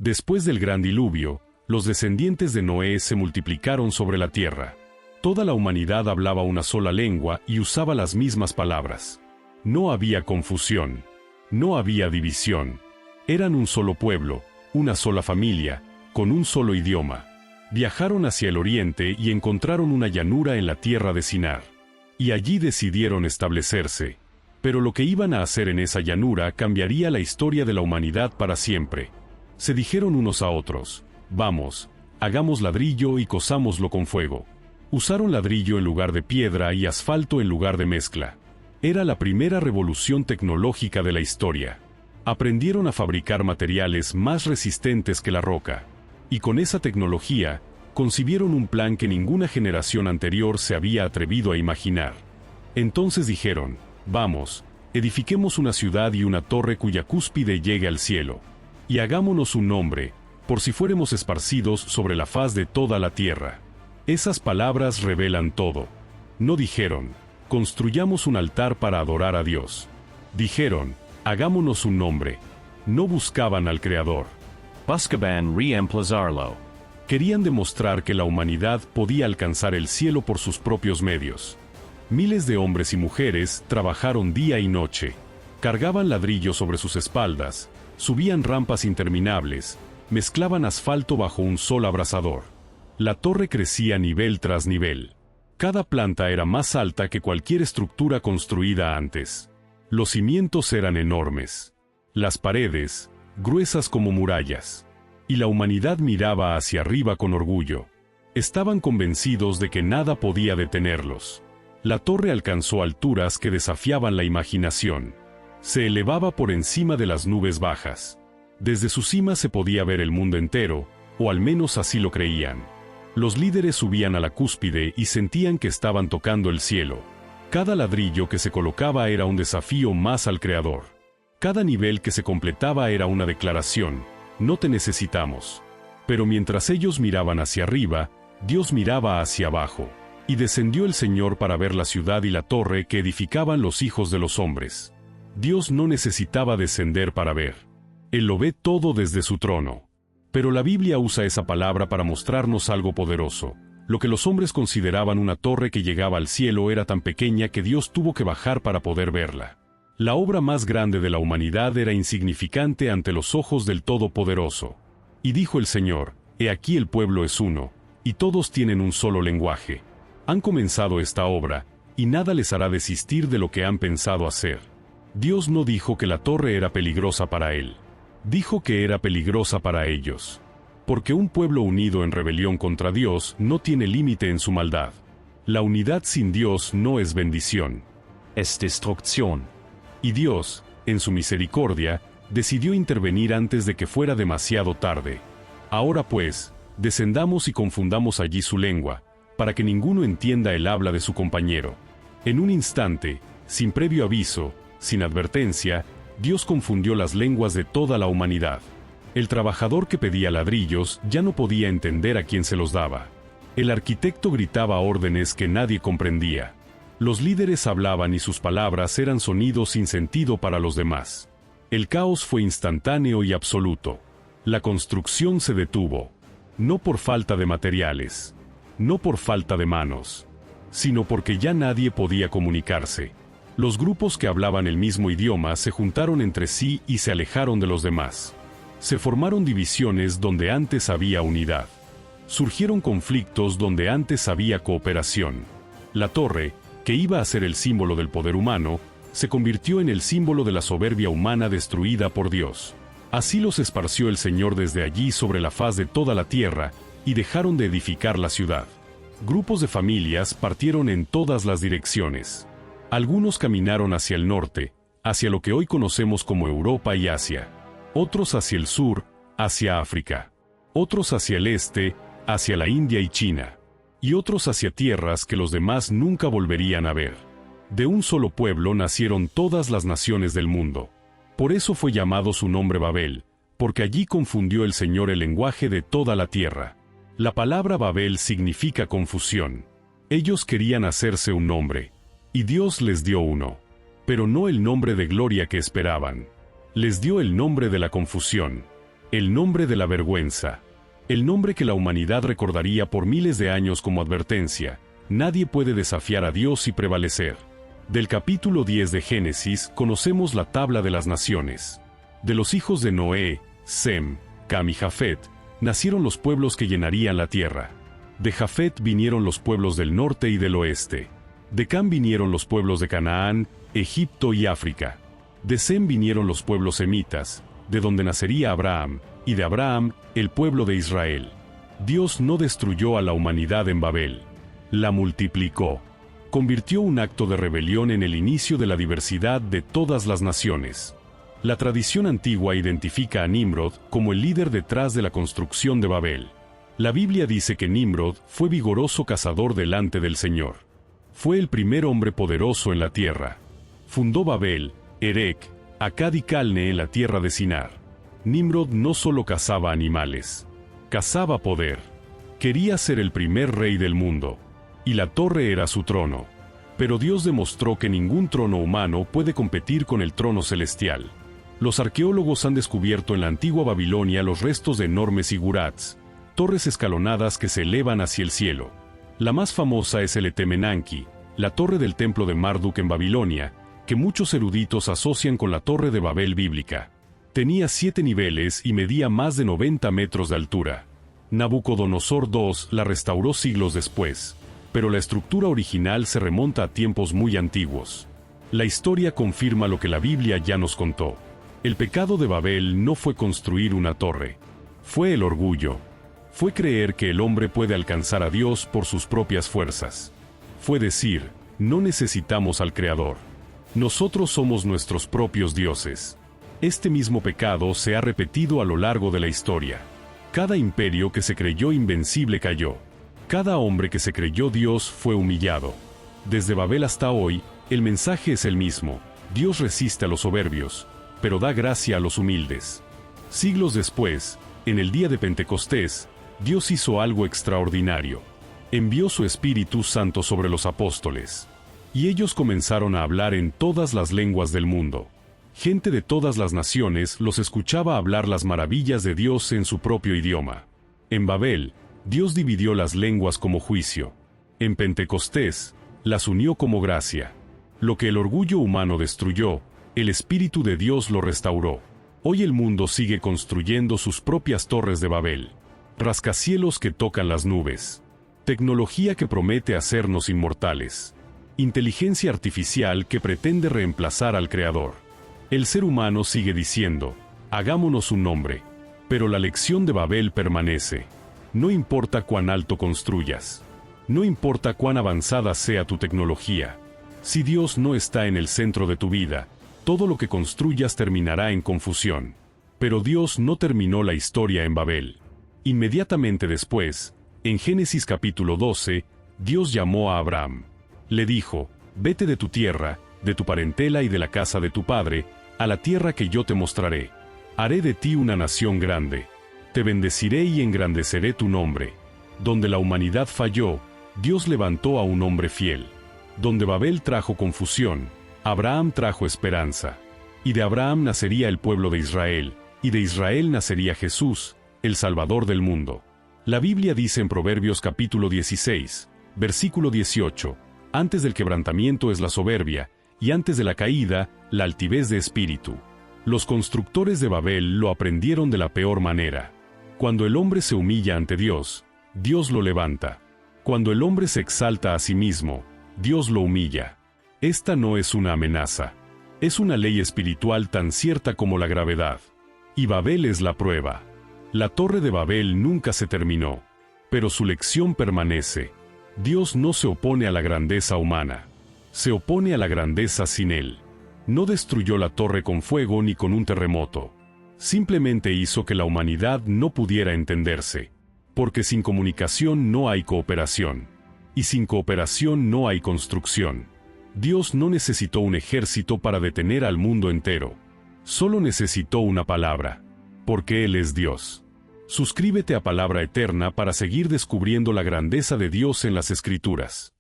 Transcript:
Después del gran diluvio, los descendientes de Noé se multiplicaron sobre la tierra. Toda la humanidad hablaba una sola lengua y usaba las mismas palabras. No había confusión. No había división. Eran un solo pueblo, una sola familia, con un solo idioma. Viajaron hacia el oriente y encontraron una llanura en la tierra de Sinar. Y allí decidieron establecerse. Pero lo que iban a hacer en esa llanura cambiaría la historia de la humanidad para siempre. Se dijeron unos a otros: vamos, hagamos ladrillo y cozámoslo con fuego. Usaron ladrillo en lugar de piedra y asfalto en lugar de mezcla. Era la primera revolución tecnológica de la historia. Aprendieron a fabricar materiales más resistentes que la roca. Y con esa tecnología, concibieron un plan que ninguna generación anterior se había atrevido a imaginar. Entonces dijeron: vamos, edifiquemos una ciudad y una torre cuya cúspide llegue al cielo. Y hagámonos un nombre, por si fuéramos esparcidos sobre la faz de toda la tierra. Esas palabras revelan todo. No dijeron: construyamos un altar para adorar a Dios. Dijeron: hagámonos un nombre. No buscaban al Creador. Buscaban reemplazarlo. Querían demostrar que la humanidad podía alcanzar el cielo por sus propios medios. Miles de hombres y mujeres trabajaron día y noche. Cargaban ladrillo sobre sus espaldas, subían rampas interminables, mezclaban asfalto bajo un sol abrasador. La torre crecía nivel tras nivel. Cada planta era más alta que cualquier estructura construida antes. Los cimientos eran enormes. Las paredes, gruesas como murallas. Y la humanidad miraba hacia arriba con orgullo. Estaban convencidos de que nada podía detenerlos. La torre alcanzó alturas que desafiaban la imaginación. Se elevaba por encima de las nubes bajas. Desde su cima se podía ver el mundo entero, o al menos así lo creían. Los líderes subían a la cúspide y sentían que estaban tocando el cielo. Cada ladrillo que se colocaba era un desafío más al Creador. Cada nivel que se completaba era una declaración: no te necesitamos. Pero mientras ellos miraban hacia arriba, Dios miraba hacia abajo. Y descendió el Señor para ver la ciudad y la torre que edificaban los hijos de los hombres. Dios no necesitaba descender para ver. Él lo ve todo desde su trono. Pero la Biblia usa esa palabra para mostrarnos algo poderoso. Lo que los hombres consideraban una torre que llegaba al cielo era tan pequeña que Dios tuvo que bajar para poder verla. La obra más grande de la humanidad era insignificante ante los ojos del Todopoderoso. Y dijo el Señor: he aquí el pueblo es uno, y todos tienen un solo lenguaje. Han comenzado esta obra, y nada les hará desistir de lo que han pensado hacer. Dios no dijo que la torre era peligrosa para él. Dijo que era peligrosa para ellos. Porque un pueblo unido en rebelión contra Dios no tiene límite en su maldad. La unidad sin Dios no es bendición. Es destrucción. Y Dios, en su misericordia, decidió intervenir antes de que fuera demasiado tarde. Ahora pues, descendamos y confundamos allí su lengua, para que ninguno entienda el habla de su compañero. En un instante, sin previo aviso, sin advertencia, Dios confundió las lenguas de toda la humanidad. El trabajador que pedía ladrillos ya no podía entender a quién se los daba. El arquitecto gritaba órdenes que nadie comprendía. Los líderes hablaban y sus palabras eran sonidos sin sentido para los demás. El caos fue instantáneo y absoluto. La construcción se detuvo. No por falta de materiales. No por falta de manos. Sino porque ya nadie podía comunicarse. Los grupos que hablaban el mismo idioma se juntaron entre sí y se alejaron de los demás. Se formaron divisiones donde antes había unidad. Surgieron conflictos donde antes había cooperación. La torre, que iba a ser el símbolo del poder humano, se convirtió en el símbolo de la soberbia humana destruida por Dios. Así los esparció el Señor desde allí sobre la faz de toda la tierra, y dejaron de edificar la ciudad. Grupos de familias partieron en todas las direcciones. Algunos caminaron hacia el norte, hacia lo que hoy conocemos como Europa y Asia. Otros hacia el sur, hacia África. Otros hacia el este, hacia la India y China. Y otros hacia tierras que los demás nunca volverían a ver. De un solo pueblo nacieron todas las naciones del mundo. Por eso fue llamado su nombre Babel, porque allí confundió el Señor el lenguaje de toda la tierra. La palabra Babel significa confusión. Ellos querían hacerse un nombre. Y Dios les dio uno. Pero no el nombre de gloria que esperaban. Les dio el nombre de la confusión. El nombre de la vergüenza. El nombre que la humanidad recordaría por miles de años como advertencia: nadie puede desafiar a Dios y prevalecer. Del capítulo 10 de Génesis conocemos la tabla de las naciones. De los hijos de Noé, Sem, Cam y Jafet, nacieron los pueblos que llenarían la tierra. De Jafet vinieron los pueblos del norte y del oeste. De Cam vinieron los pueblos de Canaán, Egipto y África. De Sem vinieron los pueblos semitas, de donde nacería Abraham, y de Abraham, el pueblo de Israel. Dios no destruyó a la humanidad en Babel. La multiplicó. Convirtió un acto de rebelión en el inicio de la diversidad de todas las naciones. La tradición antigua identifica a Nimrod como el líder detrás de la construcción de Babel. La Biblia dice que Nimrod fue vigoroso cazador delante del Señor. Fue el primer hombre poderoso en la tierra. Fundó Babel, Erec, Akkad y Calne en la tierra de Sinar. Nimrod no solo cazaba animales, cazaba poder. Quería ser el primer rey del mundo, y la torre era su trono. Pero Dios demostró que ningún trono humano puede competir con el trono celestial. Los arqueólogos han descubierto en la antigua Babilonia los restos de enormes zigurats, torres escalonadas que se elevan hacia el cielo. La más famosa es el Etemenanki, la torre del templo de Marduk en Babilonia, que muchos eruditos asocian con la torre de Babel bíblica. Tenía 7 niveles y medía más de 90 metros de altura. Nabucodonosor II la restauró siglos después, pero la estructura original se remonta a tiempos muy antiguos. La historia confirma lo que la Biblia ya nos contó. El pecado de Babel no fue construir una torre, fue el orgullo. Fue creer que el hombre puede alcanzar a Dios por sus propias fuerzas. Fue decir: no necesitamos al Creador. Nosotros somos nuestros propios dioses. Este mismo pecado se ha repetido a lo largo de la historia. Cada imperio que se creyó invencible cayó. Cada hombre que se creyó Dios fue humillado. Desde Babel hasta hoy, el mensaje es el mismo: Dios resiste a los soberbios, pero da gracia a los humildes. Siglos después, en el día de Pentecostés, Dios hizo algo extraordinario. Envió su Espíritu Santo sobre los apóstoles. Y ellos comenzaron a hablar en todas las lenguas del mundo. Gente de todas las naciones los escuchaba hablar las maravillas de Dios en su propio idioma. En Babel, Dios dividió las lenguas como juicio. En Pentecostés, las unió como gracia. Lo que el orgullo humano destruyó, el Espíritu de Dios lo restauró. Hoy el mundo sigue construyendo sus propias torres de Babel. Rascacielos que tocan las nubes. Tecnología que promete hacernos inmortales. Inteligencia artificial que pretende reemplazar al Creador. El ser humano sigue diciendo: hagámonos un nombre. Pero la lección de Babel permanece. No importa cuán alto construyas. No importa cuán avanzada sea tu tecnología. Si Dios no está en el centro de tu vida, todo lo que construyas terminará en confusión. Pero Dios no terminó la historia en Babel. Inmediatamente después, en Génesis capítulo 12, Dios llamó a Abraham. Le dijo: vete de tu tierra, de tu parentela y de la casa de tu padre, a la tierra que yo te mostraré. Haré de ti una nación grande. Te bendeciré y engrandeceré tu nombre. Donde la humanidad falló, Dios levantó a un hombre fiel. Donde Babel trajo confusión, Abraham trajo esperanza. Y de Abraham nacería el pueblo de Israel, y de Israel nacería Jesús, el Salvador del mundo. La Biblia dice en Proverbios capítulo 16, versículo 18, antes del quebrantamiento es la soberbia, y antes de la caída, la altivez de espíritu. Los constructores de Babel lo aprendieron de la peor manera. Cuando el hombre se humilla ante Dios, Dios lo levanta. Cuando el hombre se exalta a sí mismo, Dios lo humilla. Esta no es una amenaza. Es una ley espiritual tan cierta como la gravedad. Y Babel es la prueba. La torre de Babel nunca se terminó, pero su lección permanece. Dios no se opone a la grandeza humana. Se opone a la grandeza sin él. No destruyó la torre con fuego ni con un terremoto. Simplemente hizo que la humanidad no pudiera entenderse. Porque sin comunicación no hay cooperación. Y sin cooperación no hay construcción. Dios no necesitó un ejército para detener al mundo entero. Solo necesitó una palabra. Porque Él es Dios. Suscríbete a Palabra Eterna para seguir descubriendo la grandeza de Dios en las Escrituras.